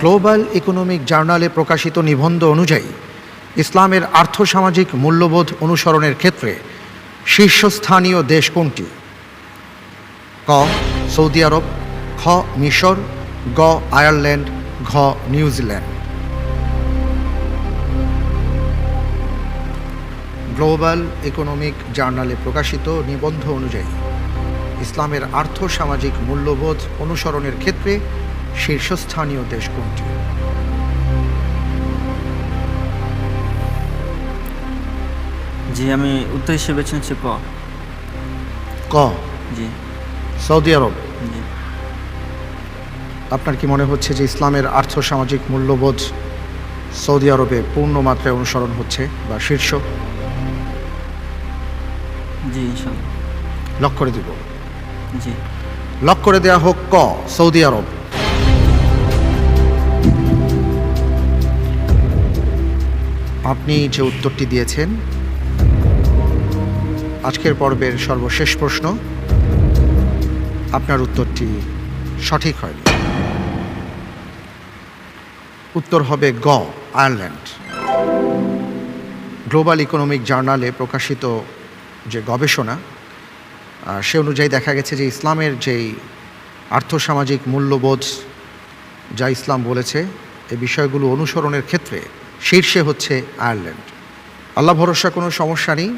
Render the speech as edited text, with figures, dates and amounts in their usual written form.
Global economic জার্নালে প্রকাশিত নিবন্ধ অনুযায়ী ইসলামের আর্থসামাজিক মূল্যবোধ অনুসরণের ক্ষেত্রে শীর্ষস্থানীয় দেশ কোনটি? ক সৌদি আরব, খ মিশর, গ আয়ারল্যান্ড, ঘ নিউজিল্যান্ড। গ্লোবাল ইকোনমিক জার্নালে প্রকাশিত নিবন্ধ অনুযায়ী ইসলামের আর্থসামাজিক মূল্যবোধ অনুসরণের ক্ষেত্রে শীর্ষস্থানীয় দেশ কোনটি? জি, আমি উত্তর হিসেবে বেছে নিচ্ছি ক। ক জি সৌদি আরব। জি আপনার কি মনে হচ্ছে যে ইসলামের আর্থসামাজিক মূল্যবোধ সৌদি আরবে পূর্ণ মাত্রায় অনুসরণ হচ্ছে বা শীর্ষ? জি ইনশাল্লাহ। লক করে দিব। জি লক করে দেয়া হোক ক সৌদি আরব। আপনি যে উত্তরটি দিয়েছেন আজকের পর্বের সর্বশেষ প্রশ্ন, আপনার উত্তরটি সঠিক হয়নি। উত্তর হবে গ আয়ারল্যান্ড। গ্লোবাল ইকোনমিক জার্নালে প্রকাশিত যে গবেষণা সে অনুযায়ী দেখা গেছে যে ইসলামের যেই আর্থসামাজিক মূল্যবোধ যা ইসলাম বলেছে এই বিষয়গুলো অনুসরণের ক্ষেত্রে শীর্ষে হচ্ছে আয়ারল্যান্ড। আল্লাহ ভরসা, কোনো সমস্যা নেই।